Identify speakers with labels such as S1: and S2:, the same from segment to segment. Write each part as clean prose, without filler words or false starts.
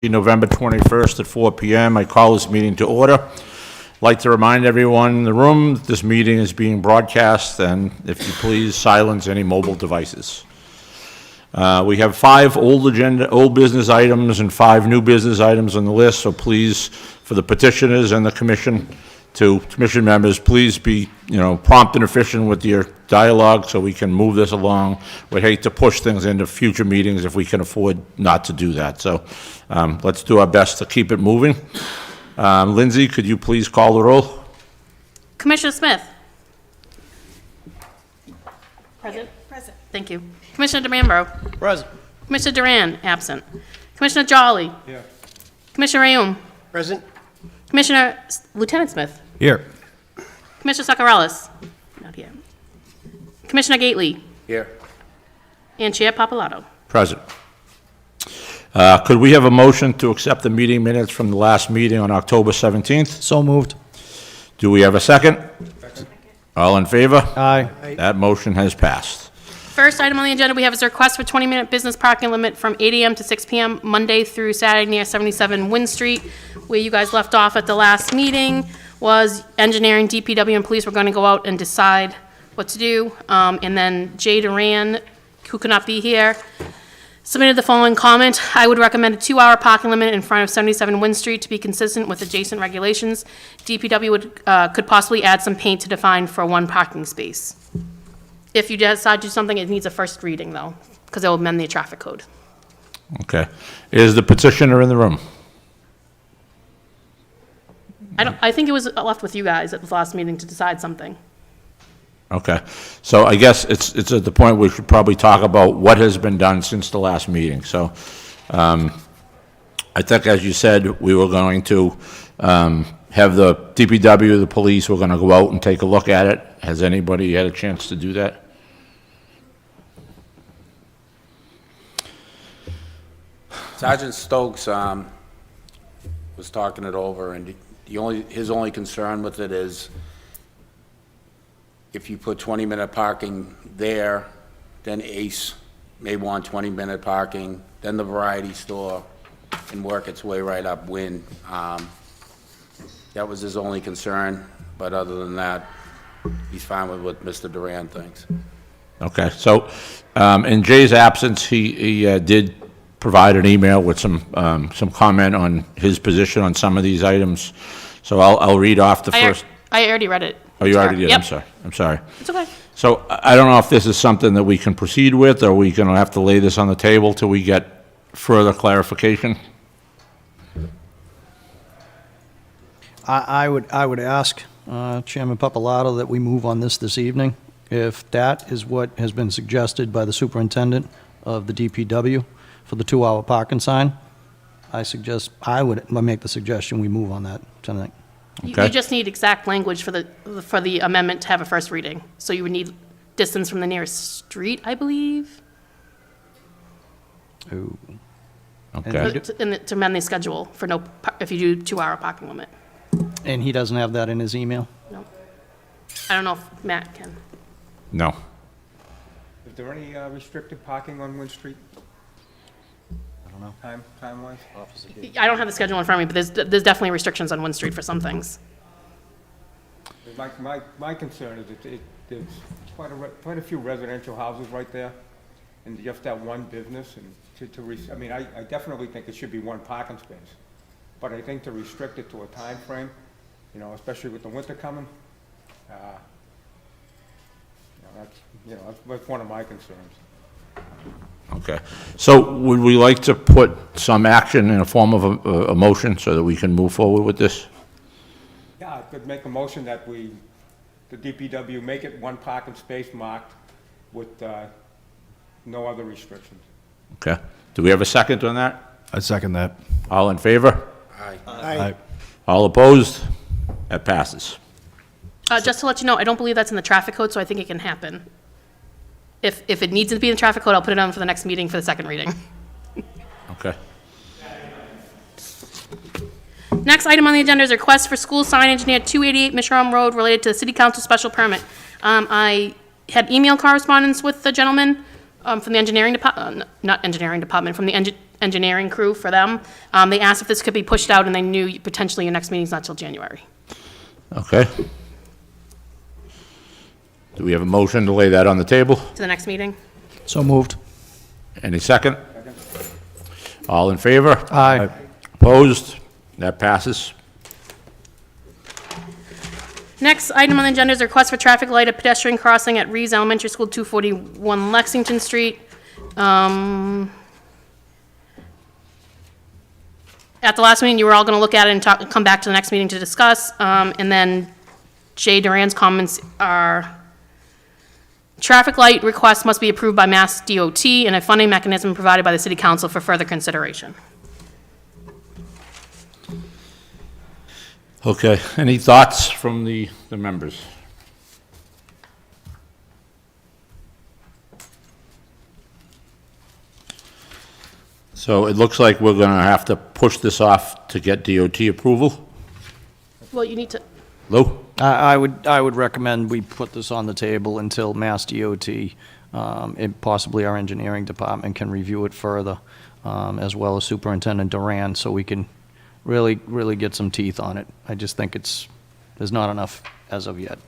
S1: November 21st at 4 p.m. I call this meeting to order. I'd like to remind everyone in the room that this meeting is being broadcast, and if you please, silence any mobile devices. We have 5 old business items and 5 new business items on the list, so please, for the petitioners and the commission members, please be, prompt and efficient with your dialogue so we can move this along. We hate to push things into future meetings if we can afford not to do that. So let's do our best to keep it moving. Lindsay, could you please call the roll?
S2: Commissioner Smith? Present.
S3: Present.
S2: Thank you. Commissioner DeMambro?
S4: Present.
S2: Commissioner Duran, absent. Commissioner Jolly?
S4: Here.
S2: Commissioner Rayum?
S4: Present.
S2: Lieutenant Smith?
S4: Here.
S2: Commissioner Sakarellis? Not here. Commissioner Gately?
S4: Here.
S2: And Chair Papalato?
S1: Present. Could we have a motion to accept the meeting minutes from the last meeting on October 17th?
S4: So moved.
S1: Do we have a second? Second. All in favor?
S4: Aye.
S1: That motion has passed.
S2: First item on the agenda, we have is a request for 20-minute business parking limit from 8 a.m. to 6 p.m. Monday through Saturday near 77 Wynn Street. Where you guys left off at the last meeting was engineering, DPW, and police were going to go out and decide what to do. And then Jay Duran, who could not be here, submitted the following comment. I would recommend a 2-hour parking limit in front of 77 Wynn Street to be consistent with adjacent regulations. DPW could possibly add some paint to define for 1 parking space. If you decide to do something, it needs a first reading, though, because it will amend the traffic code.
S1: Okay. Is the petitioner in the room?
S2: I think it was left with you guys at the last meeting to decide something.
S1: Okay. So I guess it's at the point we should probably talk about what has been done since the last meeting. So I think, as you said, we were going to have the DPW, the police, we're going to go out and take a look at it. Has anybody had a chance to do that?
S5: Sergeant Stokes was talking it over, and his only concern with it is if you put 20-minute parking there, then Ace may want 20-minute parking, then the variety store, and work its way right up Wynn. That was his only concern, but other than that, he's fine with what Mr. Duran thinks.
S1: Okay. So in Jay's absence, he did provide an email with some comment on his position on some of these items. So I'll read off the first.
S2: I already read it.
S1: Oh, you already did?
S2: Yep.
S1: I'm sorry.
S2: It's okay.
S1: So I don't know if this is something that we can proceed with, or are we going to have to lay this on the table till we get further clarification?
S4: I would ask Chairman Papalato that we move on this evening. If that is what has been suggested by the superintendent of the DPW for the 2-hour parking sign, I would make the suggestion we move on that tonight.
S1: Okay.
S2: You just need exact language for the amendment to have a first reading. So you would need distance from the nearest street, I believe,
S4: Ooh.
S1: Okay.
S2: to amend the schedule for if you do 2-hour parking limit.
S4: And he doesn't have that in his email?
S2: No. I don't know if Matt can.
S1: No.
S6: Is there any restricted parking on Wynn Street?
S4: I don't know.
S6: Time-wise?
S2: I don't have the schedule in front of me, but there's definitely restrictions on Wynn Street for some things.
S6: My concern is that there's quite a few residential houses right there, and just that one business, and I definitely think it should be 1 parking space. But I think to restrict it to a time frame, especially with the winter coming, that's one of my concerns.
S1: Okay. So would we like to put some action in a form of a motion so that we can move forward with this?
S6: Yeah, I could make a motion that the DPW make it 1 parking space marked with no other restrictions.
S1: Okay. Do we have a second on that?
S7: I second that.
S1: All in favor?
S5: Aye.
S7: Aye.
S1: All opposed? That passes.
S2: Just to let you know, I don't believe that's in the traffic code, so I think it can happen. If it needs to be in the traffic code, I'll put it on for the next meeting for the second reading.
S1: Okay.
S2: Next item on the agenda is a request for school signage near 288 Mishram Road related to the city council special permit. I had email correspondence with the gentleman from the engineering department, not engineering department, from the engineering crew for them. They asked if this could be pushed out, and they knew potentially your next meeting's not till January.
S1: Okay. Do we have a motion to lay that on the table?
S2: To the next meeting?
S4: So moved.
S1: Any second? All in favor?
S4: Aye.
S1: Opposed? That passes.
S2: Next item on the agenda is a request for traffic light at pedestrian crossing at Reeves Elementary School, 241 Lexington Street. At the last meeting, you were all going to look at it and come back to the next meeting to discuss. And then Jay Duran's comments are, traffic light requests must be approved by Mass DOT and a funding mechanism provided by the City Council for further consideration.
S1: Okay, any thoughts from the members? So it looks like we're gonna have to push this off to get DOT approval.
S2: Well, you need to,
S1: Lou?
S4: I would recommend we put this on the table until Mass DOT, and possibly our engineering department can review it further, as well as Superintendent Duran, so we can really get some teeth on it. I just think there's not enough, as of yet,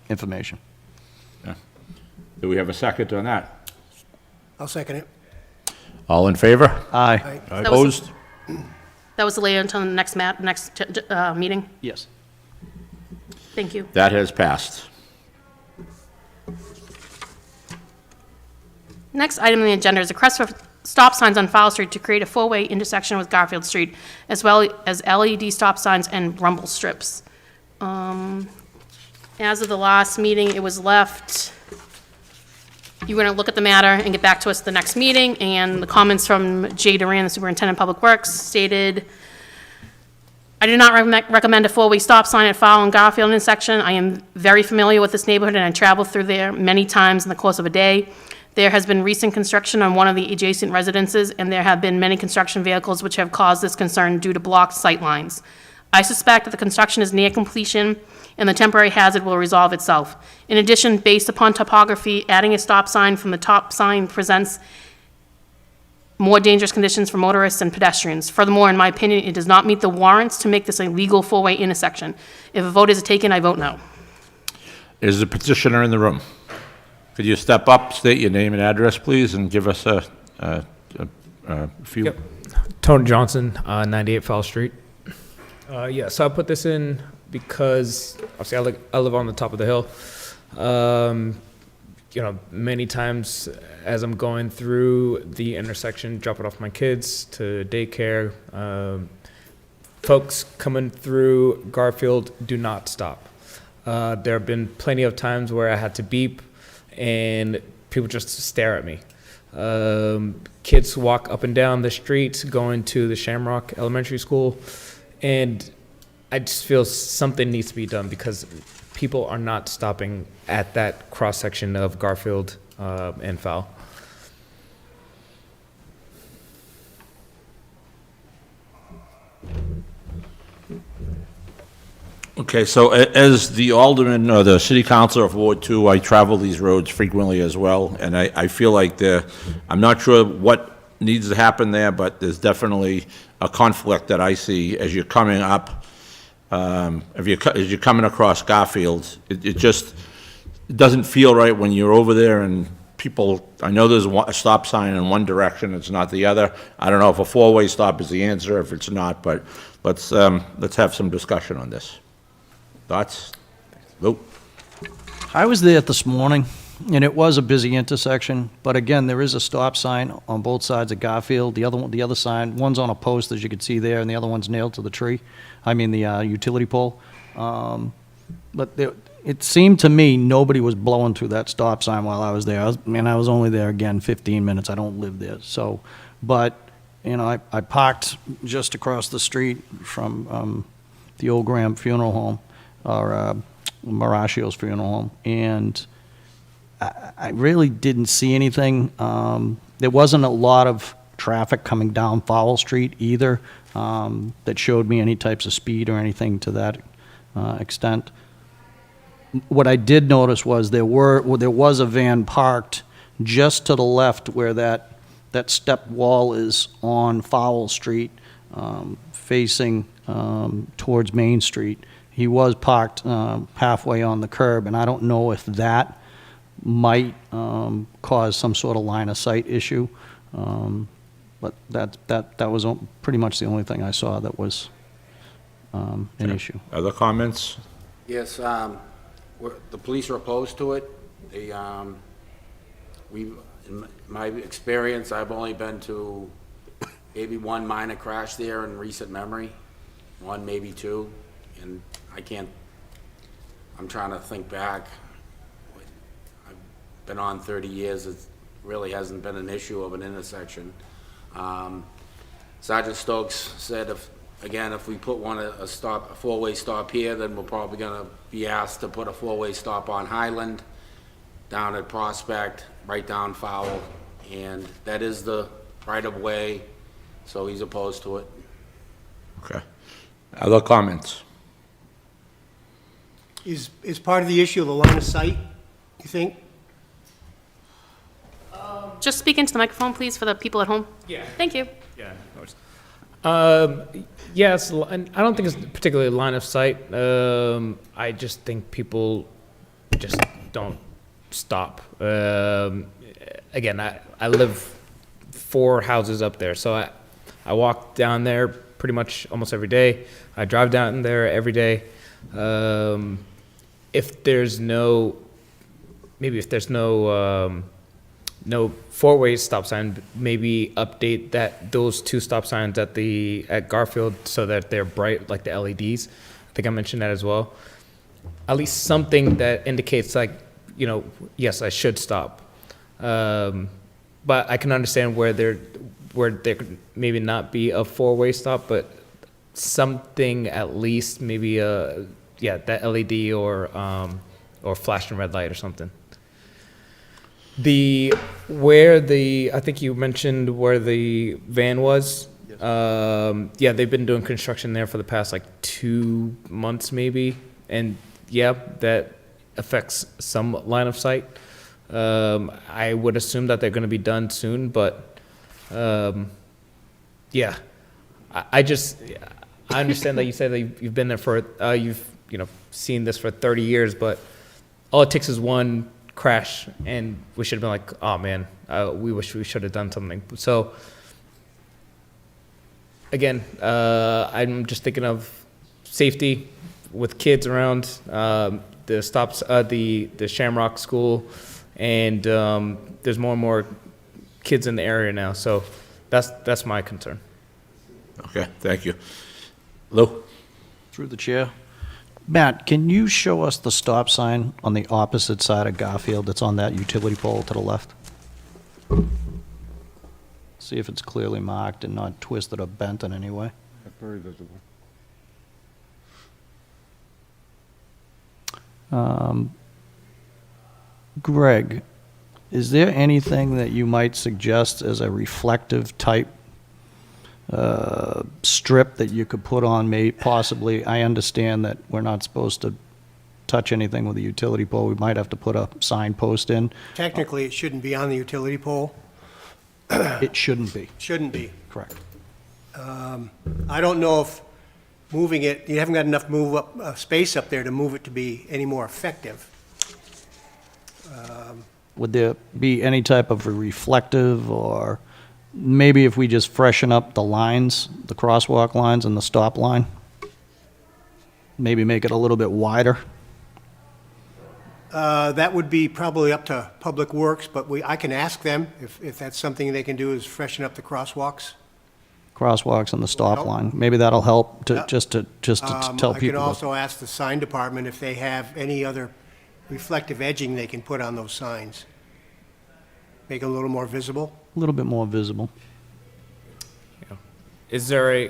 S4: information.
S1: Do we have a second on that?
S3: I'll second it.
S1: All in favor?
S4: Aye.
S2: was-
S1: Opposed?
S2: that was delayed until the next meeting.
S4: Yes.
S2: Thank you.
S1: That has passed.
S2: Next item on the agenda is a request for stop signs on Fowle Street to create a four-way intersection with Garfield Street, as well as LED stop signs and rumble strips. As of the last meeting, it was left, you were going to look at the matter and get back to us at the next meeting, and the comments from Jay Duran, the Superintendent of Public Works, stated, I do not recommend a four-way stop sign at Fowle and Garfield intersection. I am very familiar with this neighborhood, and I travel through there many times in the course of a day. There has been recent construction on one of the adjacent residences, and there have been many construction vehicles which have caused this concern due to blocked sight lines. I suspect that the construction is near completion, and the temporary hazard will resolve itself. In addition, based upon topography, adding a stop sign from the top sign presents more dangerous conditions for motorists and pedestrians. Furthermore, in my opinion, it does not meet the warrants to make this a legal four-way intersection. If a vote is taken, I vote no.
S1: Is the petitioner in the room? Could you step up, state your name and address, please, and give us a few?
S7: Yep. Tony Johnson, 98 Fowle Street. Yeah, so I put this in because obviously I live on the top of the hill. You know, many times as I'm going through the intersection, dropping off my kids to daycare, folks coming through Garfield do not stop. There have been plenty of times where I had to beep and people just stare at me. Kids walk up and down the street going to the Shamrock Elementary School, and I just feel something needs to be done because people are not stopping at that cross-section of Garfield and Fowle.
S1: Okay, so as the alderman or the city councilor of Ward 2, I travel these roads frequently as well, and I feel like I'm not sure what needs to happen there, but there's definitely a conflict that I see as you're coming up, as you're coming across Garfield. It just doesn't feel right when you're over there and people, I know there's a stop sign in one direction, it's not the other. I don't know if a four-way stop is the answer, if it's not, but let's have some discussion on this. Thoughts? Lou?
S4: I was there this morning, and it was a busy intersection, but again, there is a stop sign on both sides of Garfield. The other sign, one's on a post, as you can see there, and the other one's nailed to the tree. I mean, the utility pole. But it seemed to me nobody was blowing through that stop sign while I was there. I was only there, again, 15 minutes. I don't live there, so. But, you know, I parked just across the street from the old Graham Funeral Home, or Marashio's funeral home, and I really didn't see anything. There wasn't a lot of traffic coming down Fowle Street either that showed me any types of speed or anything to that extent. What I did notice was there was a van parked just to the left where that that step wall is on Fowle Street, facing towards Main Street. He was parked halfway on the curb, and I don't know if that might cause some sort of line of sight issue. But that was pretty much the only thing I saw that was an issue.
S1: Other comments?
S5: Yes, the police are opposed to it. In my experience, I've only been to maybe one minor crash there in recent memory, one, maybe two, and I'm trying to think back. I've been on 30 years, it really hasn't been an issue of an intersection. Sergeant Stokes said if we put a four-way stop here, then we're probably gonna be asked to put a four-way stop on Highland, down at Prospect, right down Fowle, and that is the right-of-way, so he's opposed to it.
S1: Okay. Other comments?
S3: Is part of the issue the line of sight, you think?
S2: Just speak into the microphone, please, for the people at home.
S7: Yeah.
S2: Thank you.
S7: Yeah, of course. Yes, and I don't think it's particularly line of sight. I just think people just don't stop. Again, I live 4 houses up there, so I walk down there pretty much almost every day. I drive down there every day. If there's no no four-way stop sign, maybe update those 2 stop signs at Garfield so that they're bright like the LEDs. I think I mentioned that as well. At least something that indicates like, yes, I should stop. But I can understand where there could maybe not be a 4-way stop, but something at least maybe that LED or flashing red light or something. I think you mentioned where the van was. Yes. They've been doing construction there for the past like 2 months maybe, and that affects some line of sight. I would assume that they're going to be done soon, but I understand that you said that you've been there for you've seen this for 30 years, but all it takes is one crash and we should have been like, oh man, we wish we should have done something. So again, I'm just thinking of safety with kids around, the stops, the Shamrock School, and there's more and more kids in the area now. So that's my concern.
S1: Okay, thank you. Lou?
S4: Through the chair. Matt, can you show us the stop sign on the opposite side of Garfield that's on that utility pole to the left? See if it's clearly marked and not twisted or bent in any way.
S6: That's very visible.
S4: Greg, is there anything that you might suggest as a reflective type strip that you could put on possibly? I understand that we're not supposed to touch anything with a utility pole. We might have to put a signpost in.
S3: Technically, it shouldn't be on the utility pole.
S4: It shouldn't be.
S3: Shouldn't be.
S4: Correct.
S3: I don't know if moving it, you haven't got enough space up there to move it to be any more effective.
S4: Would there be any type of a reflective, or maybe if we just freshen up the lines, the crosswalk lines and the stop line? Maybe make it a little bit wider?
S3: That would be probably up to Public Works, but I can ask them if that's something they can do, is freshen up the crosswalks.
S4: Crosswalks and the stop
S3: Help.
S4: line. Maybe that'll help to
S3: Yeah.
S4: just to tell
S3: I could
S4: people.
S3: also ask the sign department if they have any other reflective edging they can put on those signs. Make it a little more visible.
S4: A little bit more visible.
S7: Is there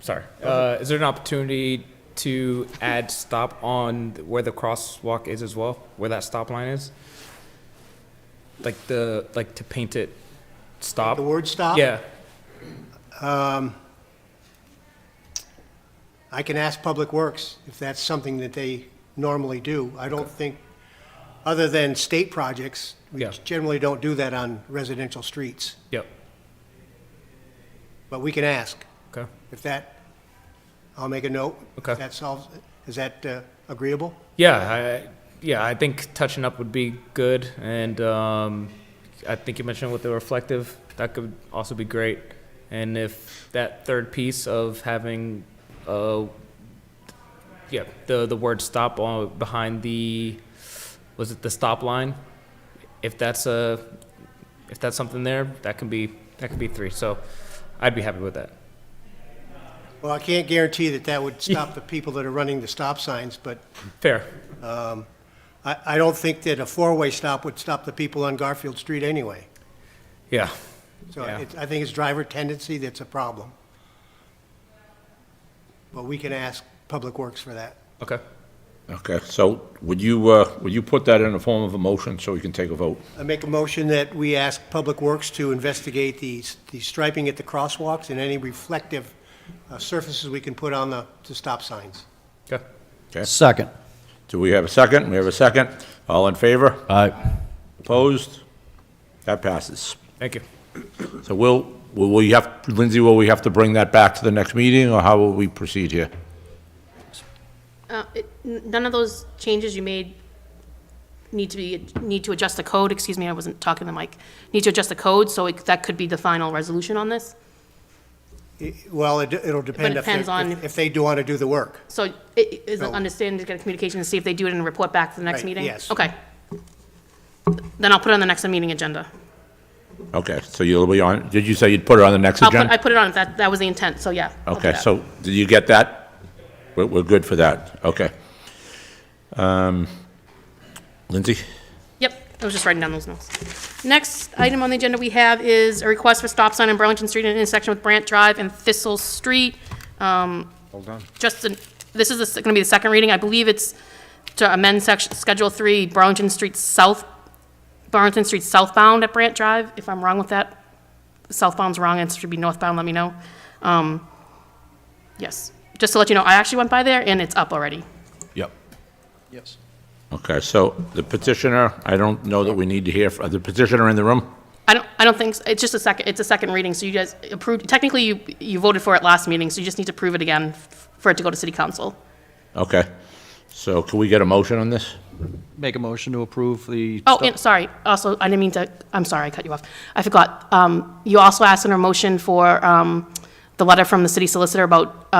S7: an opportunity to add stop on where the crosswalk is as well, where that stop line is? Like to paint it stop?
S3: The word stop?
S7: Yeah.
S3: I can ask Public Works if that's something that they normally do. I don't think Other than state projects, we
S7: Yeah.
S3: generally don't do that on residential streets.
S7: Yep.
S3: But we can ask.
S7: Okay.
S3: If that, I'll make a note.
S7: Okay.
S3: If that solves, is that agreeable?
S7: Yeah, I think touching up would be good, and I think you mentioned with the reflective, that could also be great. And if that third piece of having, the word stop on behind the, was it the stop line? If that's something there, that could be 3. So I'd be happy with that.
S3: Well, I can't guarantee that that would stop the people that are running the stop signs, but
S7: Fair.
S3: I don't think that a four-way stop would stop the people on Garfield Street anyway.
S7: Yeah.
S3: So
S7: Yeah.
S3: I think it's driver tendency that's a problem. But we can ask Public Works for that.
S7: Okay.
S1: Okay, so would you put that in the form of a motion so we can take a vote?
S3: I make a motion that we ask Public Works to investigate the striping at the crosswalks and any reflective surfaces we can put on the stop signs.
S7: Okay.
S1: Okay.
S4: Second.
S1: Do we have a second? We have a second. All in favor?
S4: Aye.
S1: Opposed? That passes.
S7: Thank you.
S1: So will we have, Lindsay, will we have to bring that back to the next meeting, or how will we proceed here?
S2: None of those changes you made need to adjust the code, excuse me, I wasn't talking to the mic, need to adjust the code, so that could be the final resolution on this.
S3: Well, it'll depend if
S2: depends on-
S3: if they do want to do the work.
S2: So is it
S3: No.
S2: understanding to get a communication and see if they do it and report back to the next
S3: Right,
S2: meeting?
S3: yes.
S2: Okay. Then I'll put it on the next meeting agenda.
S1: Okay, so you'll be on, did you say you'd put it on the next
S2: I
S1: agenda?
S2: put it on, that was the intent, so yeah. I'll do
S1: Okay,
S2: that.
S1: so did you get that? We're good for that, okay. Lindsay?
S2: Yep, I was just writing down those notes. Next item on the agenda we have is a request for stop sign on Burlington Street at intersection with Brant Drive and Thistle Street.
S6: Hold on.
S2: This is going to be the second reading. I believe it's to amend section, Schedule 3, Burlington Street southbound at Brant Drive. If I'm wrong with that, southbound's wrong, it should be northbound, let me know. Yes, just to let you know, I actually went by there and it's up already.
S1: Yep.
S4: Yes.
S1: Okay, so the petitioner, I don't know that we need to hear, the petitioner in the room?
S2: I don't think, it's just it's a second reading, so you guys approved, technically you voted for it last meeting, so you just need to prove it again for it to go to city council.
S1: Okay, so can we get a motion on this?
S4: Make a motion to approve the.
S2: Oh, and, sorry, also, I didn't mean to, I'm sorry, I cut you off. I forgot, you also asked in a motion for, the letter from the city solicitor about,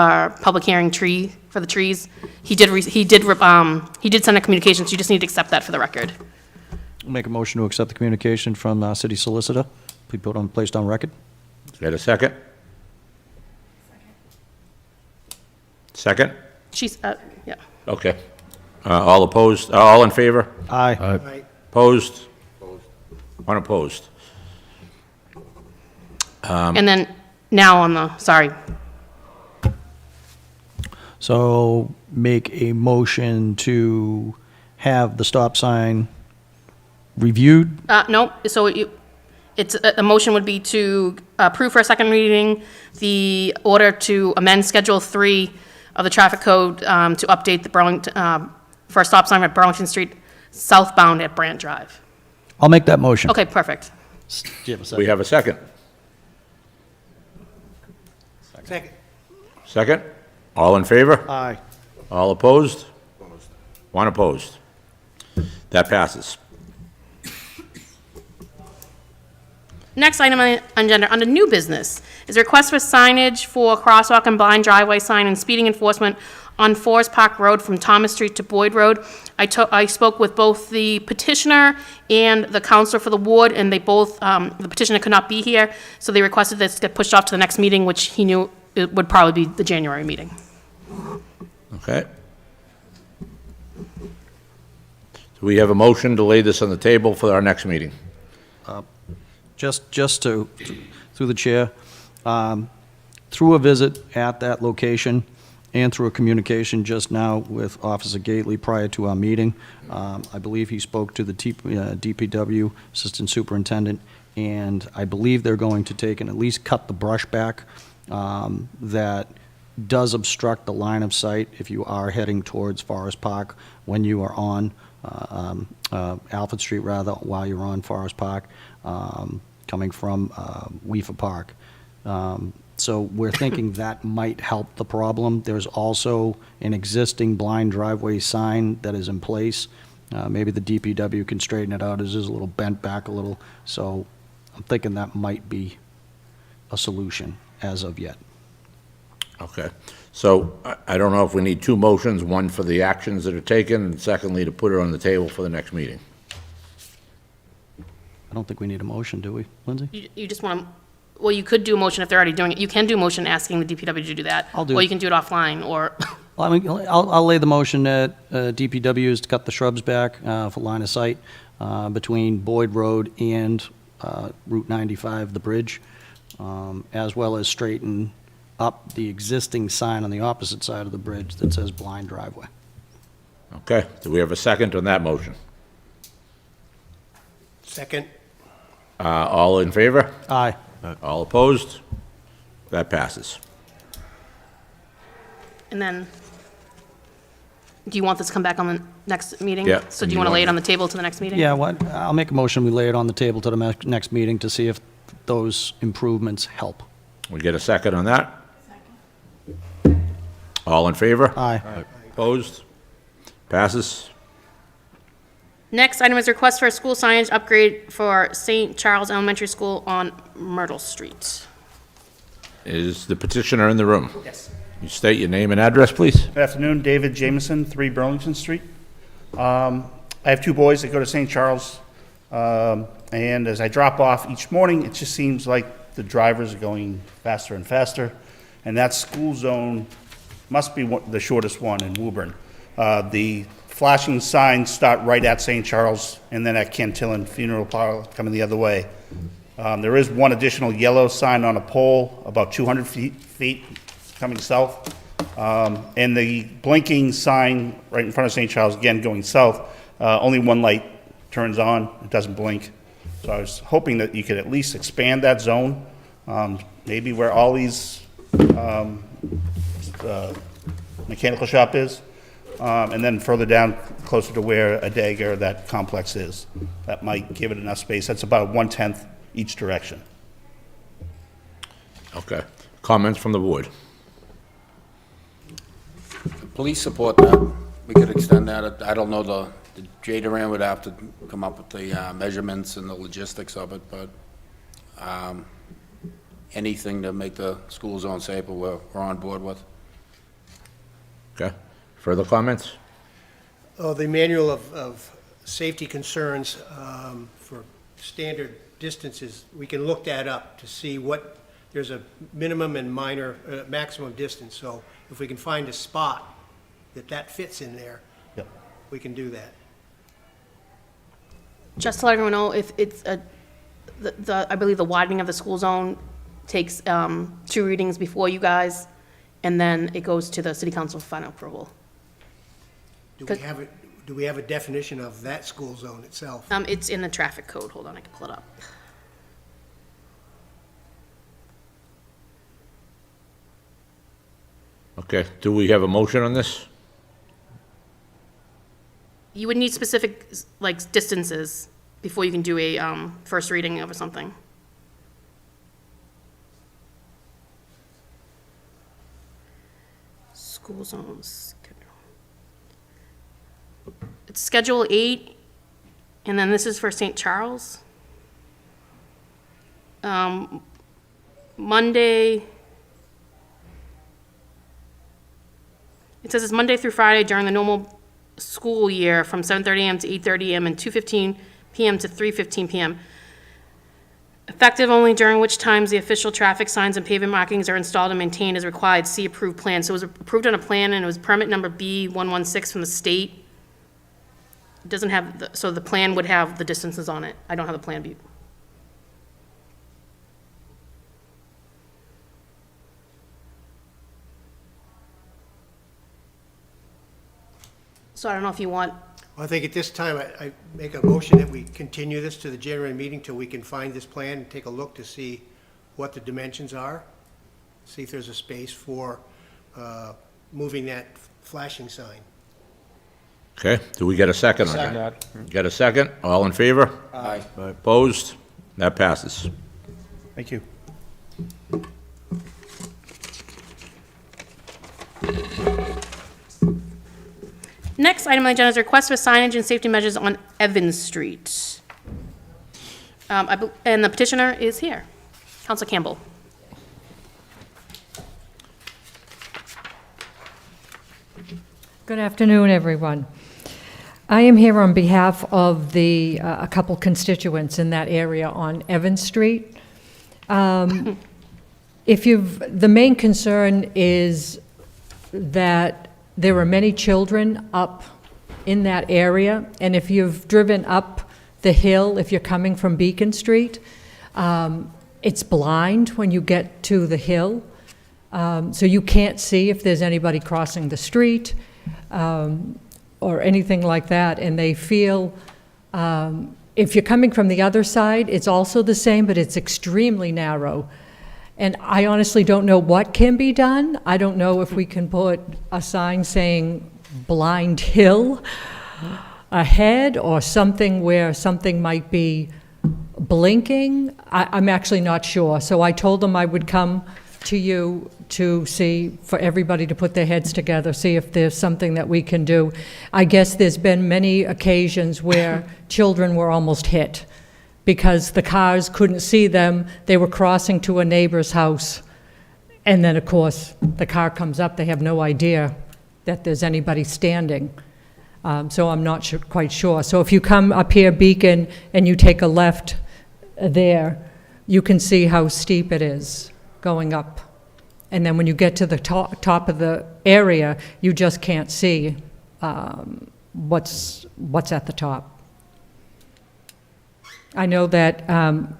S2: public hearing for the trees. He did send a communication, so you just need to accept that for the record.
S4: Make a motion to accept the communication from city solicitor. Be placed on record.
S1: Get a second? Second?
S2: She's, yeah.
S1: Okay. All opposed, all in favor?
S4: Aye.
S3: Right?
S1: Opposed? Unopposed?
S2: And then, now on the, sorry,
S4: So make a motion to have the stop sign reviewed.
S2: no, so it's, a motion would be to approve for a second reading the order to amend Schedule 3 of the traffic code to update the Burlington, for a stop sign at Burlington Street southbound at Brant Drive.
S4: I'll make that motion.
S2: Okay, perfect.
S1: We have a second.
S3: Second.
S1: Second? All in favor?
S4: Aye.
S1: All opposed? One opposed. That passes.
S2: Next item on the agenda, under new business, is a request for signage for crosswalk and blind driveway sign and speeding enforcement on Forest Park Road from Thomas Street to Boyd Road. I spoke with both the petitioner and the counselor for the ward, and they both, the petitioner could not be here, so they requested this get pushed off to the next meeting, which he knew it would probably be the January meeting.
S1: Okay. Do we have a motion to lay this on the table for our next meeting?
S4: Just to, through the chair, through a visit at that location and through a communication just now with Officer Gately prior to our meeting, I believe he spoke to the DPW Assistant Superintendent, and I believe they're going to take and at least cut the brush back that does obstruct the line of sight if you are heading towards Forest Park when you are on Alfred Street rather, while you're on Forest Park, coming from Weaver Park. So we're thinking that might help the problem. There's also an existing blind driveway sign that is in place. Maybe the DPW can straighten it out, it is a little bent back a little, so I'm thinking that might be a solution as of yet.
S1: Okay. So I don't know if we need two motions, one for the actions that are taken, and secondly, to put it on the table for the next meeting.
S4: I don't think we need a motion, do we, Lindsay?
S2: You just want to, well, you could do a motion if they're already doing it. You can do a motion asking the DPW to do that.
S4: I'll do
S2: Or
S4: it.
S2: you can do it offline, or,
S4: Well, I mean, I'll lay the motion that DPW is to cut the shrubs back for line of sight between Boyd Road and Route 95, the bridge, as well as straighten up the existing sign on the opposite side of the bridge that says blind driveway.
S1: Okay, do we have a second on that motion?
S3: Second?
S1: All in favor?
S4: Aye.
S1: All opposed? That passes.
S2: and then, do you want this to come back on the next meeting?
S1: Yeah.
S2: So do you want to lay it on the table to the next meeting?
S4: Yeah, what, I'll make a motion, we lay it on the table to the next meeting to see if those improvements help.
S1: We get a second on that? All in favor?
S4: Aye.
S1: Opposed? Passes.
S2: Next item is request for a school signage upgrade for St. Charles Elementary School on Myrtle Street.
S1: Is the petitioner in the room? Yes. You state your name and address, please?
S8: Good afternoon, David Jameson, 3 Burlington Street. I have 2 boys that go to St. Charles, and as I drop off each morning, it just seems like the drivers are going faster and faster, and that school zone must be the shortest one in Woburn. The flashing signs start right at St. Charles and then at Cantillon Funeral Parlor coming the other way. There is one additional yellow sign on a pole about 200 feet coming south. And the blinking sign right in front of St. Charles, again, going south, only one light turns on, it doesn't blink. So I was hoping that you could at least expand that zone, maybe where all these mechanical shop is, and then further down, closer to where a Dagger, that complex is. That might give it enough space. That's about 1/10 each direction.
S1: Okay. Comments from the board?
S5: Police support that. We could extend that. I don't know, the J. Duran would have to come up with the measurements and the logistics of it, but anything to make the school zone safer, we're on board with.
S1: Okay. Further comments?
S3: Oh, the manual of safety concerns for standard distances, we can look that up to see what, there's a minimum and maximum distance. So if we can find a spot that fits in there,
S8: Yep.
S3: we can do that.
S2: Just to let everyone know, if it's I believe the widening of the school zone takes 2 readings before you guys, and then it goes to the city council for final approval.
S3: Do we have a definition of that school zone itself?
S2: It's in the traffic code. Hold on, I can pull it up.
S1: Okay. Do we have a motion on this?
S2: You would need specific, like, distances before you can do a first reading of something. School zones. It's Schedule 8, and then this is for St. Charles. Monday, it says it's Monday through Friday during the normal school year from 7:30 a.m. to 8:30 a.m. and 2:15 p.m. to 3:15 p.m. Effective only during which times the official traffic signs and pavement markings are installed and maintained as required. See approved plan. So it was approved on a plan, and it was permit number B116 from the state. It doesn't have, so the plan would have the distances on it. I don't have the plan B. So I don't know if you want,
S3: I think at this time, I make a motion that we continue this to the January meeting till we can find this plan and take a look to see what the dimensions are, see if there's a space for moving that flashing sign.
S1: Okay, do we get a second on that? Get a second? All in favor?
S5: Aye.
S1: Opposed? That passes.
S8: Thank you.
S2: Next item on the agenda is a request for signage and safety measures on Evans Street. And the petitioner is here. Counsel Campbell.
S9: Good afternoon, everyone. I am here on behalf of a couple constituents in that area on Evans Street. The main concern is that there are many children up in that area, and if you've driven up the hill, if you're coming from Beacon Street, it's blind when you get to the hill, so you can't see if there's anybody crossing the street or anything like that, and they feel if you're coming from the other side, it's also the same, but it's extremely narrow. And I honestly don't know what can be done. I don't know if we can put a sign saying blind hill ahead or something where something might be blinking. I'm actually not sure. So I told them I would come to you to see, for everybody to put their heads together, see if there's something that we can do. I guess there's been many occasions where children were almost hit because the cars couldn't see them. They were crossing to a neighbor's house. And then, of course, the car comes up. They have no idea that there's anybody standing. So I'm not quite sure. So if you come up here, Beacon, and you take a left there, you can see how steep it is going up. And then when you get to the top of the area, you just can't see what's at the top. I know that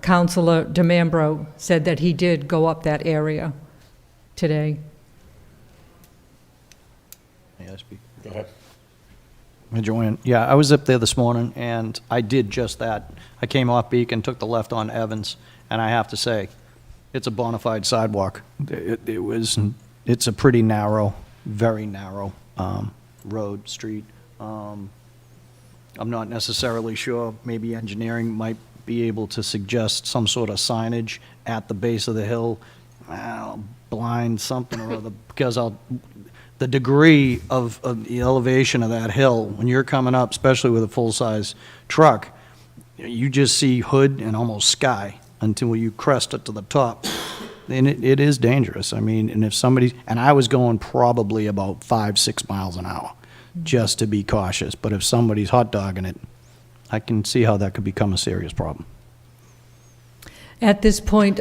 S9: Councilor DeMambro said that he did go up that area today.
S4: May I speak?
S1: Go ahead.
S4: Joanne, yeah, I was up there this morning, and I did just that. I came off Beacon, took the left on Evans, and I have to say, it's a bona fide sidewalk. It's a pretty narrow, very narrow road, street. I'm not necessarily sure, maybe engineering might be able to suggest some sort of signage at the base of the hill, blind something or other, because the degree of the elevation of that hill, when you're coming up, especially with a full-size truck, you just see hood and almost sky until you crest it to the top. And it is dangerous. I mean, and if somebody, and I was going probably about 5-6 miles an hour, just to be cautious. But if somebody's hot dogging it, I can see how that could become a serious problem.
S9: At this point,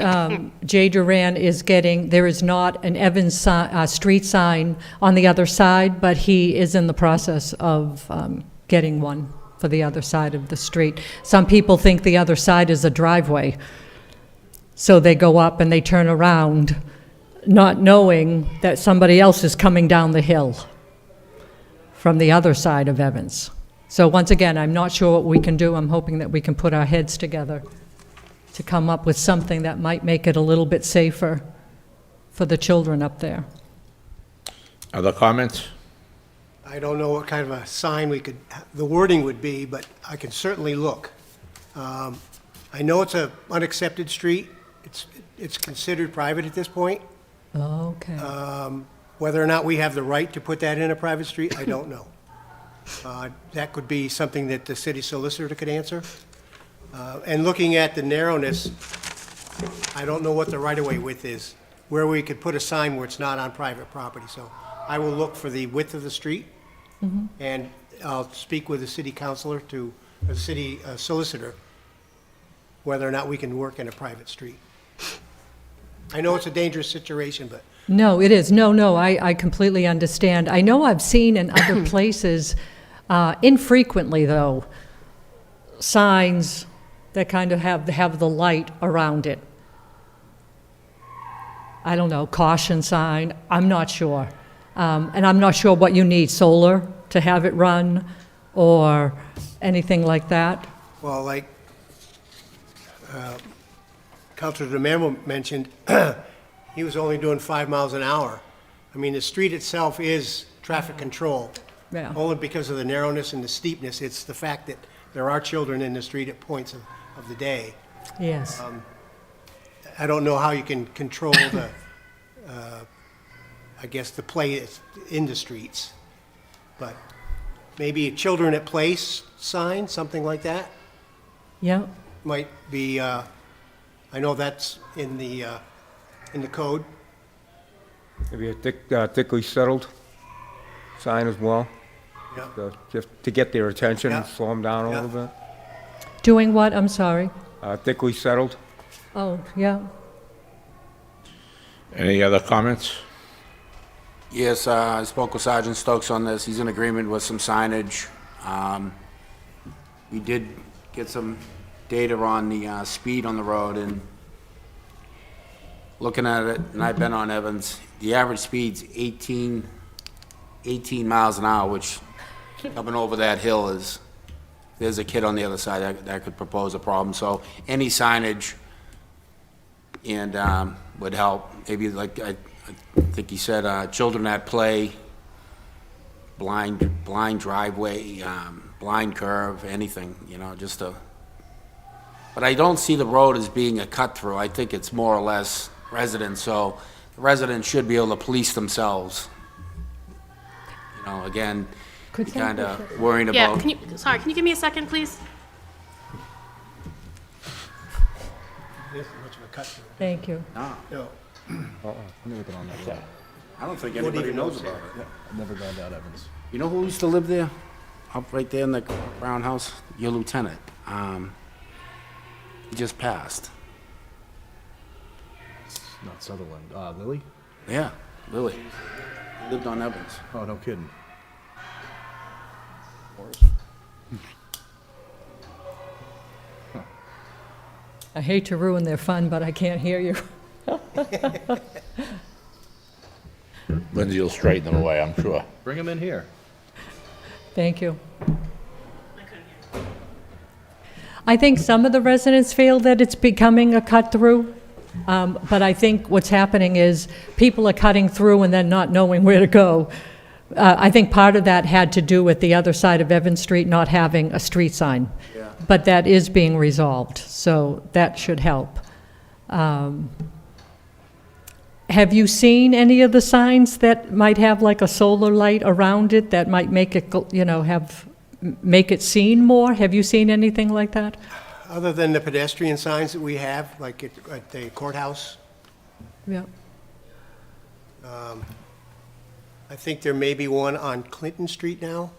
S9: Jay Duran is there is not an Evans street sign on the other side, but he is in the process of getting one for the other side of the street. Some people think the other side is a driveway. So they go up and they turn around, not knowing that somebody else is coming down the hill from the other side of Evans. So once again, I'm not sure what we can do. I'm hoping that we can put our heads together to come up with something that might make it a little bit safer for the children up there.
S1: Other comments?
S3: I don't know what kind of a sign the wording would be, but I can certainly look. I know it's a unaccepted street. It's considered private at this point.
S9: Okay.
S3: Whether or not we have the right to put that in a private street, I don't know. That could be something that the city solicitor could answer. And looking at the narrowness, I don't know what the right-of-way width is, where we could put a sign where it's not on private property. So I will look for the width of the street, and I'll speak with the city councilor the city solicitor, whether or not we can work in a private street. I know it's a dangerous situation, but
S9: No, it is. No, I completely understand. I know I've seen in other places, infrequently though, signs that kind of have the light around it. I don't know, caution sign, I'm not sure. And I'm not sure what you need, solar to have it run or anything like that.
S3: well, like Councilor DeMambro mentioned, he was only doing 5 miles an hour. I mean, the street itself is traffic control.
S9: Yeah.
S3: Only because of the narrowness and the steepness. It's the fact that there are children in the street at points of the day.
S9: Yes.
S3: I don't know how you can control the, I guess, the play in the streets. But maybe a children at play sign, something like that,
S9: Yeah.
S3: might be, I know that's in the code.
S6: Maybe a thickly settled sign as well,
S3: Yeah.
S6: just to get their attention and
S3: Yeah.
S6: slow them down a
S3: Yeah.
S6: little bit.
S9: Doing what? I'm sorry.
S6: Thickly settled.
S9: Oh, yeah.
S1: Any other comments?
S5: Yes, I spoke with Sergeant Stokes on this. He's in agreement with some signage. We did get some data on the speed on the road, and looking at it, and I've been on Evans, the average speed's 18 miles an hour, which coming over that hill is, there's a kid on the other side that could propose a problem. So any signage and would help. Maybe like I think he said, children at play, blind driveway, blind curve, anything, you know, just to. But I don't see the road as being a cut through. I think it's more or less residents. So the residents should be able to police themselves. You know, again,
S9: Could
S5: you're kind
S9: somebody
S5: of worrying
S2: Yeah,
S5: about.
S2: can you give me a second, please?
S3: This is much of a cut through.
S9: Thank you.
S3: No.
S5: I don't think anybody knows about it.
S10: I've never gone down Evans.
S5: You know who used to live there? Up right there in the brown house? Your lieutenant. He just passed.
S10: It's not Sutherland. Lily?
S5: Yeah, Lily. He lived on Evans.
S10: Oh, no kidding.
S9: I hate to ruin their fun, but I can't hear you.
S1: Lindsay will straighten them away, I'm sure.
S10: Bring him in here.
S9: Thank you. I think some of the residents feel that it's becoming a cut-through, but I think what's happening is people are cutting through and then not knowing where to go. I think part of that had to do with the other side of Evans Street not having a street sign.
S5: Yeah.
S9: But that is being resolved, so that should help. Have you seen any of the signs that might have like a solar light around it that might make it, you know, make it seen more? Have you seen anything like that?
S3: Other than the pedestrian signs that we have, like at the courthouse,
S9: Yeah.
S3: I think there may be one on Clinton Street now,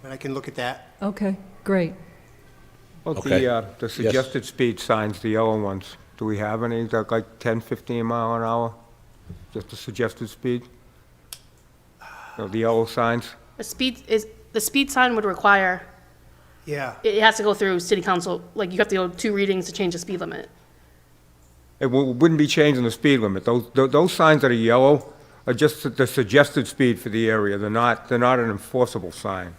S3: but I can look at that.
S9: Okay, great.
S6: Well,
S1: Okay.
S6: the suggested speed signs, the yellow ones, do we have any, is that like 10, 15 mile an hour? Just the suggested speed? No, the yellow signs?
S2: The speed sign would require,
S3: Yeah,
S2: it has to go through city council, like you have to go 2 readings to change the speed limit.
S6: It wouldn't be changing the speed limit. Those signs that are yellow are just the suggested speed for the area. They're not an enforceable sign.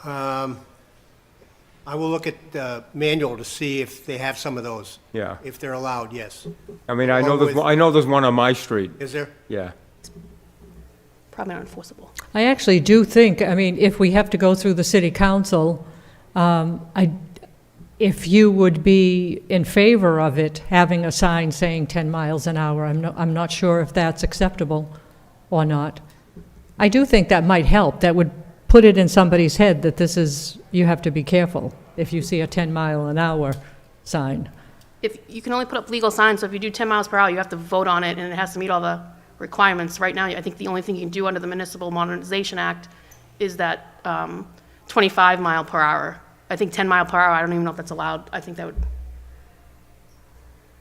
S3: I will look at the manual to see if they have some of those.
S6: Yeah.
S3: If they're allowed, yes.
S6: I mean, I know
S3: Along with-
S6: there's one on my street,
S3: Is there?
S6: yeah.
S2: Probably not enforceable.
S9: I actually do think, I mean, if we have to go through the city council, if you would be in favor of it, having a sign saying 10 miles an hour, I'm not sure if that's acceptable or not. I do think that might help. That would put it in somebody's head that this is, you have to be careful if you see a 10 mile an hour sign.
S2: If, you can only put up legal signs, so if you do 10 miles per hour, you have to vote on it, and it has to meet all the requirements. Right now, I think the only thing you can do under the Municipal Modernization Act is that 25 mile per hour. I think 10 mile per hour, I don't even know if that's allowed. I think that would,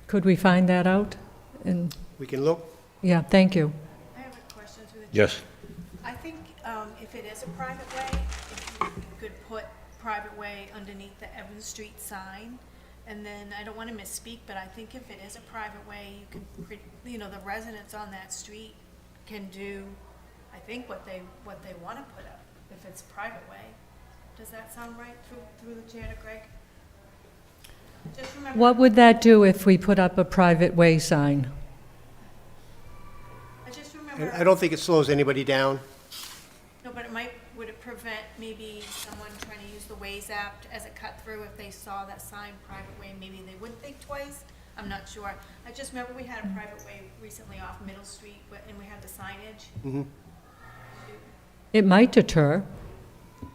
S9: Could we find that out? And,
S3: We can look.
S9: yeah, thank you.
S11: I have a question through the.
S1: Yes.
S11: I think if it is a private way, if you could put private way underneath the Evans Street sign, and then, I don't want to misspeak, but I think if it is a private way, you can, you know, the residents on that street can do, I think, what they want to put up, if it's private way. Does that sound right through the chair to Greg? Just remember.
S9: What would that do if we put up a private way sign?
S11: I just remember
S3: I don't think it slows anybody down.
S11: No, but would it prevent maybe someone trying to use the Waze app as a cut-through if they saw that sign private way, maybe they would think twice? I'm not sure. I just remember we had a private way recently off Middle Street, and we had the signage.
S9: It might deter.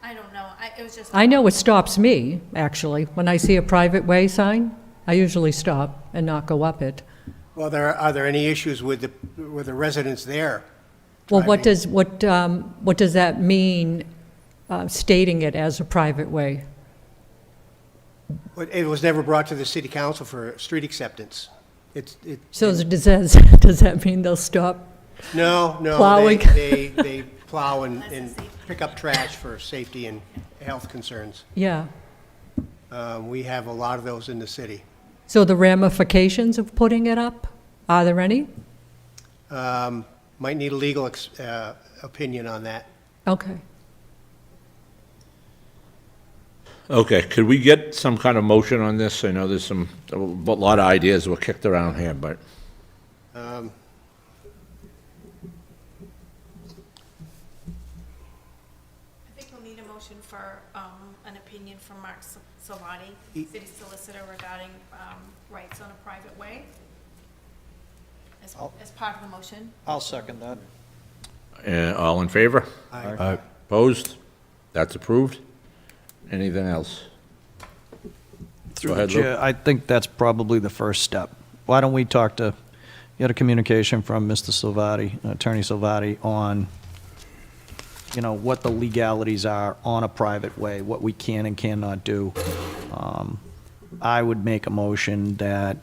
S11: I don't know, it was just.
S9: I know it stops me, actually. When I see a private way sign, I usually stop and not go up it.
S3: Well, are there any issues with the residents there?
S9: Well, what
S3: driving?
S9: what does that mean, stating it as a private way?
S3: But it was never brought to the city council for street acceptance.
S9: So does that mean they'll stop?
S3: No,
S9: Plowing?
S3: they plow and pick up trash for safety and health concerns.
S9: Yeah.
S3: We have a lot of those in the city.
S9: So the ramifications of putting it up, are there any?
S3: Might need a legal opinion on that.
S9: Okay.
S1: Okay, could we get some kind of motion on this? I know there's a lot of ideas were kicked around here, but
S11: I think we'll need a motion for an opinion from Mark Salvati, city solicitor, regarding rights on a private way, as part of the motion.
S4: I'll second that.
S1: all in favor?
S3: Aye.
S1: Opposed? That's approved. Anything else?
S4: Through
S1: ahead,
S4: the
S1: Lou.
S4: chair, I think that's probably the first step. Why don't we talk to, get a communication from Mr. Salvati, Attorney Salvati, on, what the legalities are on a private way, what we can and cannot do. I would make a motion that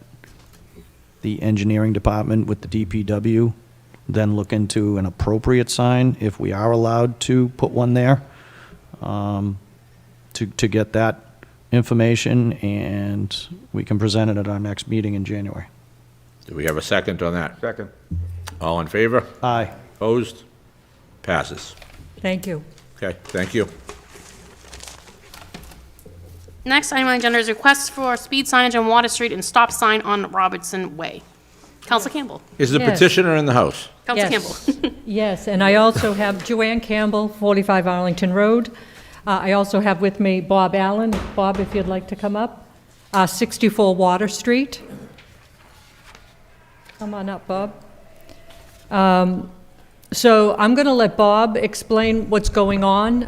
S4: the engineering department with the DPW then look into an appropriate sign, if we are allowed to put one there, to get that information, and we can present it at our next meeting in January.
S1: Do we have a second on that?
S6: Second.
S1: All in favor?
S4: Aye.
S1: Opposed? Passes.
S9: Thank you.
S1: Okay, thank you.
S2: Next item on the agenda is requests for speed signage on Water Street and stop sign on Robertson Way. Counselor Campbell.
S1: Is the
S9: Yes.
S1: petitioner in the house?
S2: Counselor
S9: Yes.
S2: Campbell.
S9: Yes, and I also have Joanne Campbell, 45 Arlington Road. I also have with me Bob Allen. Bob, if you'd like to come up. 64 Water Street. Come on up, Bob. So I'm going to let Bob explain what's going on,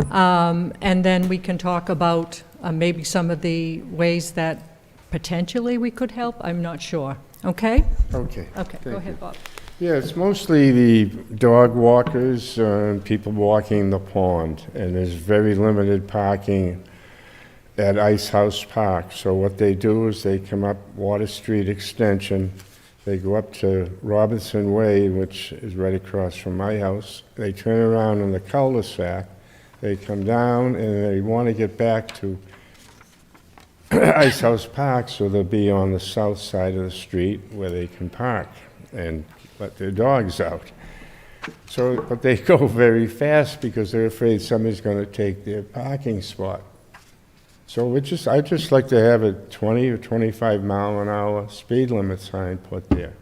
S9: and then we can talk about maybe some of the ways that potentially we could help. I'm not sure. Okay?
S12: Okay.
S9: Okay, go ahead, Bob.
S12: Yeah, it's mostly the dog walkers and people walking the pond, and there's very limited parking at Ice House Park. So what they do is they come up Water Street Extension, they go up to Robinson Way, which is right across from my house. They turn around in the cul-de-sac, they come down, and they want to get back to Ice House Park, so they'll be on the south side of the street where they can park and let their dogs out. So, but they go very fast because they're afraid somebody's going to take their parking spot. So I'd just like to have a 20 or 25 mile an hour speed limit sign put there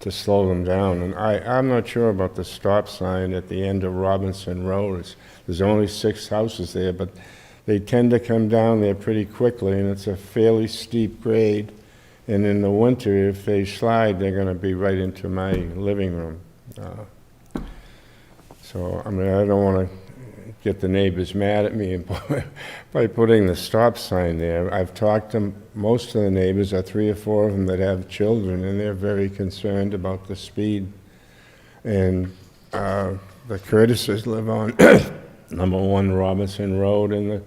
S12: to slow them down. And I'm not sure about the stop sign at the end of Robinson Road. There's only 6 houses there, but they tend to come down there pretty quickly, and it's a fairly steep grade. And in the winter, if they slide, they're going to be right into my living room. So, I mean, I don't want to get the neighbors mad at me by putting the stop sign there. I've talked to most of the neighbors, 3 or 4 of them that have children, and they're very concerned about the speed. And the Curtises live on number 1 Robinson Road, and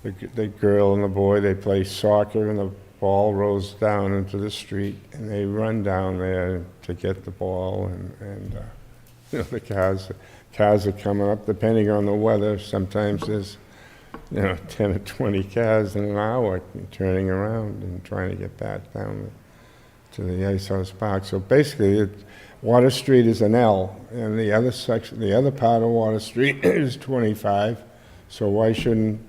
S12: the girl and the boy, they play soccer, and the ball rolls down into the street, and they run down there to get the ball, and the cars are coming up, depending on the weather. Sometimes there's 10 or 20 cars in an hour turning around and trying to get back down to the Ice House Park. So basically, Water Street is an L, and the other part of Water Street is 25. So why shouldn't,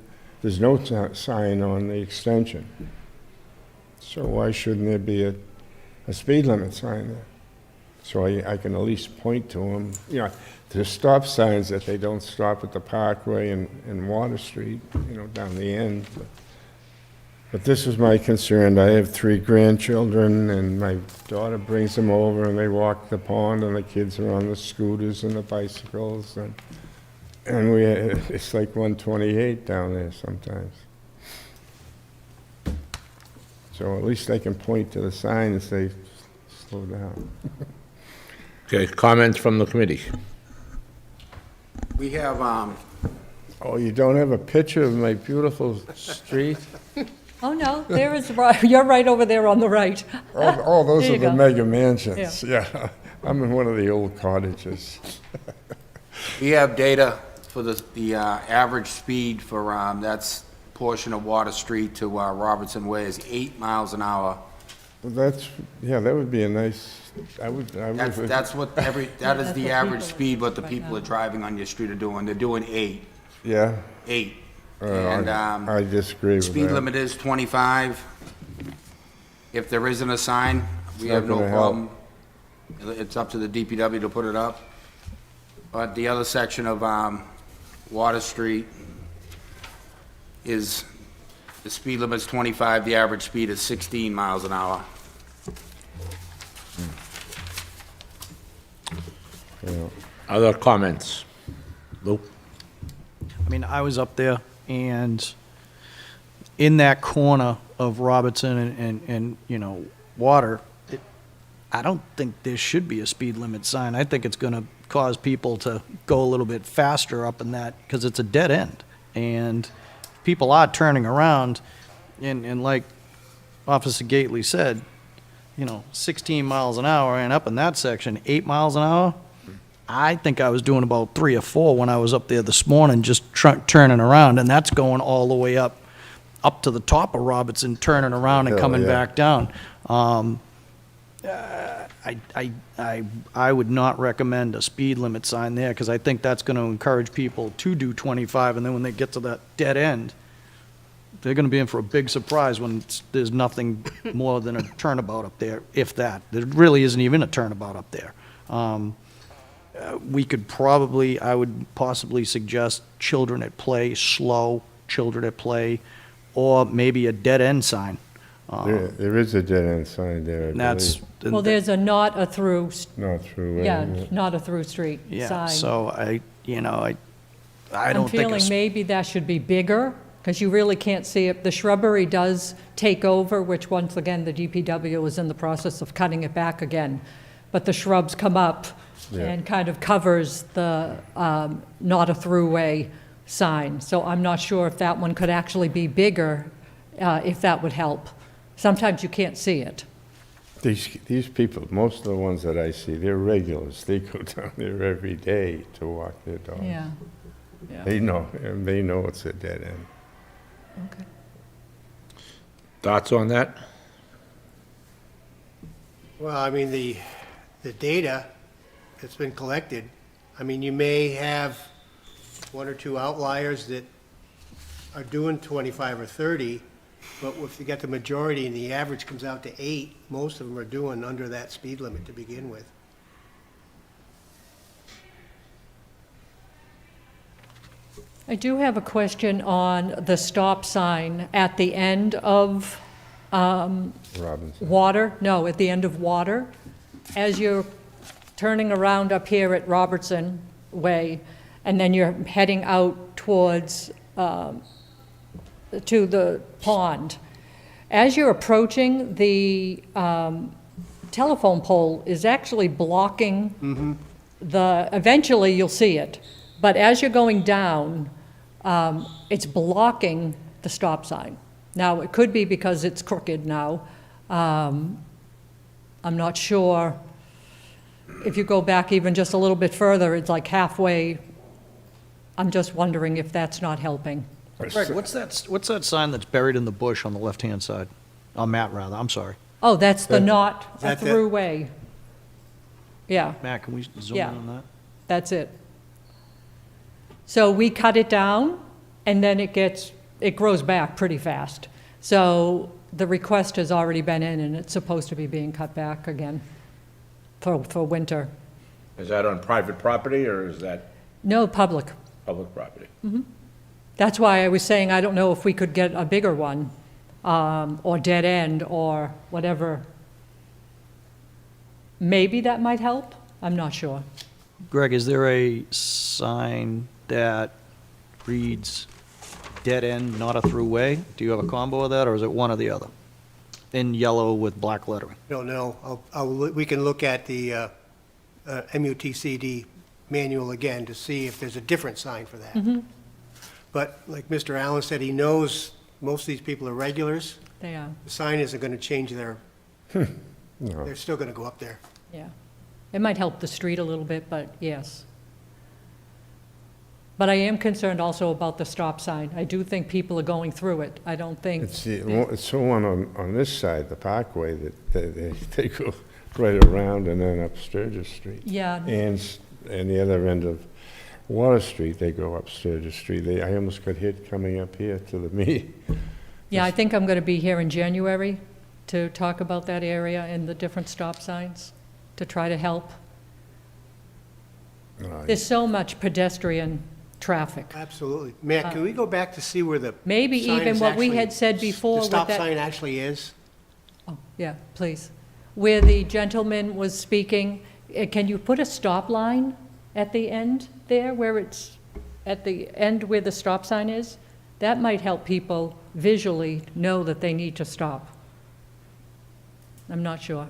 S12: there's no sign on the extension. So why shouldn't there be a speed limit sign there? So I can at least point to them, there's stop signs that they don't stop at the Parkway and Water Street, down the end. But this is my concern. I have 3 grandchildren, and my daughter brings them over, and they walk the pond, and the kids are on the scooters and the bicycles, and it's like 128 down there sometimes. So at least I can point to the sign and say, slow down.
S1: Okay, comments from the committee?
S5: We have,
S12: Oh, you don't have a picture of my beautiful street?
S9: Oh, no, there is, you're right over there on the right.
S12: Oh, those
S9: There
S12: are
S9: you
S12: the
S9: go.
S12: mega mansions, yeah. I'm in one of the old cottages.
S5: we have data for the average speed for, that's portion of Water Street to Robertson Way is 8 miles an hour.
S12: Well, that would be a nice,
S5: That's what that is the average speed what the people are driving on your street are doing. They're doing 8.
S12: yeah.
S5: 8.
S12: I disagree with that.
S5: Speed limit is 25. If there isn't a sign, we
S12: not
S5: have no
S12: gonna help.
S5: problem. It's up to the DPW to put it up. But the other section of Water Street is, the speed limit's 25, the average speed is 16 miles an hour.
S1: Other comments? Lou?
S4: I mean, I was up there, and in that corner of Robertson and Water, I don't think there should be a speed limit sign. I think it's going to cause people to go a little bit faster up in that, because it's a dead end. And people are turning around, and like Officer Gately said, 16 miles an hour, and up in that section, 8 miles an hour. I think I was doing about 3 or 4 when I was up there this morning, just turning around, and that's going all the way up to the top of Robertson, turning around and coming back down. I would not recommend a speed limit sign there, because I think that's going to encourage people to do 25, and then when they get to that dead end, they're going to be in for a big surprise when there's nothing more than a turnabout up there, if that. There really isn't even a turnabout up there. I would possibly suggest children at play, slow children at play, or maybe a dead-end sign.
S12: There is a dead-end sign there, I
S4: And that's,
S12: believe.
S9: Well, there's a not a through,
S12: Not through.
S9: yeah, not a through street
S4: yeah,
S9: sign.
S4: so I don't
S9: I'm
S4: think,
S9: feeling maybe that should be bigger, because you really can't see it. The shrubbery does take over, which once again, the DPW is in the process of cutting it back again. But the shrubs come up and kind of covers the not a throughway sign. So I'm not sure if that one could actually be bigger, if that would help. Sometimes you can't see it.
S12: These people, most of the ones that I see, they're regulars. They go down there every day to walk their dogs.
S9: Yeah.
S12: They know it's a dead end.
S9: Okay.
S1: Thoughts on that?
S3: Well, I mean, the data that's been collected, I mean, you may have 1 or 2 outliers that are doing 25 or 30, but if you get the majority and the average comes out to 8, most of them are doing under that speed limit to begin with.
S9: I do have a question on the stop sign at the end of
S12: Robinson.
S9: Water, no, at the end of Water. As you're turning around up here at Robertson Way, and then you're heading out towards, to the pond. As you're approaching, the telephone pole is actually blocking eventually you'll see it, but as you're going down, it's blocking the stop sign. Now, it could be because it's crooked now. I'm not sure. If you go back even just a little bit further, it's like halfway. I'm just wondering if that's not helping.
S4: Greg, what's that sign that's buried in the bush on the left-hand side? On Matt, rather, I'm sorry.
S9: Oh, that's the not a
S3: that-
S9: throughway. Yeah,
S4: Matt, can we zoom in
S9: Yeah.
S4: on that?
S9: that's it. So we cut it down, and then it grows back pretty fast. So the request has already been in, and it's supposed to be being cut back again. for winter.
S1: Is that on private property, or is that
S9: No, public.
S1: public property?
S9: That's why I was saying, I don't know if we could get a bigger one, or dead end, or whatever. Maybe that might help, I'm not sure.
S4: Greg, is there a sign that reads dead end, not a throughway? Do you have a combo of that, or is it one or the other? In yellow with black lettering?
S3: Don't know. We can look at the MUTCD manual again to see if there's a different sign for that. But like Mr. Allen said, he knows most of these people are regulars.
S9: They are,
S3: The sign isn't going to change their,
S12: No.
S3: they're still going to go up there.
S9: yeah. It might help the street a little bit, but yes. But I am concerned also about the stop sign. I do think people are going through it. I don't think,
S12: It's the one on this side, the Parkway, that they go right around and then up Sturgis Street.
S9: yeah,
S12: And the other end of Water Street, they go up Sturgis Street. I almost got hit coming up here to the meeting.
S9: yeah, I think I'm going to be here in January to talk about that area and the different stop signs, to try to help. There's so much pedestrian traffic.
S3: Absolutely. Matt, can we go back to see where the
S9: Maybe
S3: sign
S9: even
S3: is
S9: what we
S3: actually-
S9: had said before
S3: The
S9: with
S3: stop
S9: that-
S3: sign actually is?
S9: Oh, yeah, please. Where the gentleman was speaking, can you put a stop line at the end there, where it's, at the end where the stop sign is? That might help people visually know that they need to stop. I'm not sure.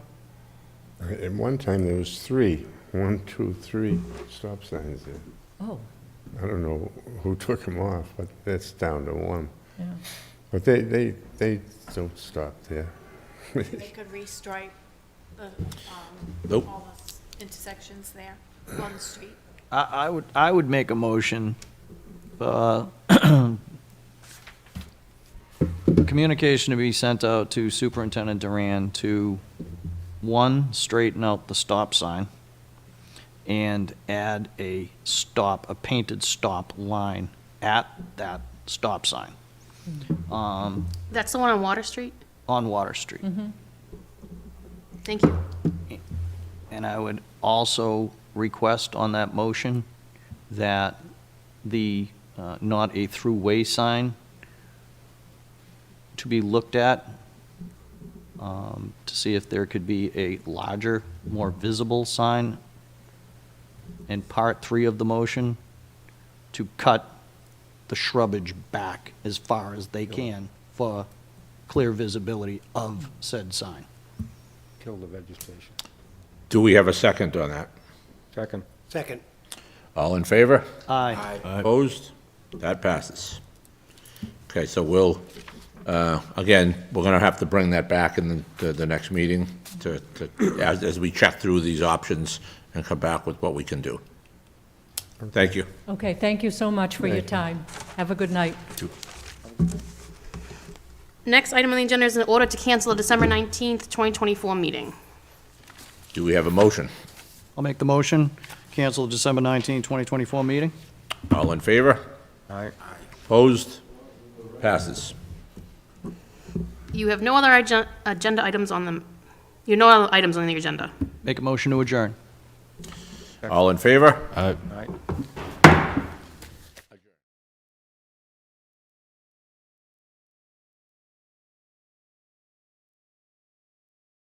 S12: At one time, there was 3, 1, 2, 3 stop signs there.
S9: Oh,
S12: I don't know who took them off, but that's down to 1.
S9: yeah.
S12: But they don't stop there.
S11: They could restripe the,
S1: Nope.
S11: all the intersections there on the street.
S4: I would make a motion, communication to be sent out to Superintendent Duran to, 1, straighten out the stop sign, and add a painted stop line at that stop sign,
S2: That's the one on Water Street?
S4: on Water Street.
S2: Thank you.
S4: And I would also request on that motion that the, not a throughway sign to be looked at, to see if there could be a larger, more visible sign in Part 3 of the motion, to cut the shrubbage back as far as they can for clear visibility of said sign.
S6: Kill the vegetation.
S1: Do we have a second on that?
S6: Second.
S3: Second.
S1: All in favor?
S4: Aye.
S1: Opposed? That passes. Okay, so we'll, again, we're going to have to bring that back in the next meeting as we check through these options and come back with what we can do. Thank you.
S9: Okay, thank you so much for your time. Have a good night.
S2: Next item on the agenda is an order to cancel the December 19th, 2024 meeting.
S1: Do we have a motion?
S4: I'll make the motion, cancel the December 19, 2024 meeting.
S1: All in favor?
S6: Aye.
S1: Opposed? Passes.
S2: You have no other agenda items on them. You have no other items on the agenda.
S4: Make a motion to adjourn.
S1: All in favor?
S6: Aye.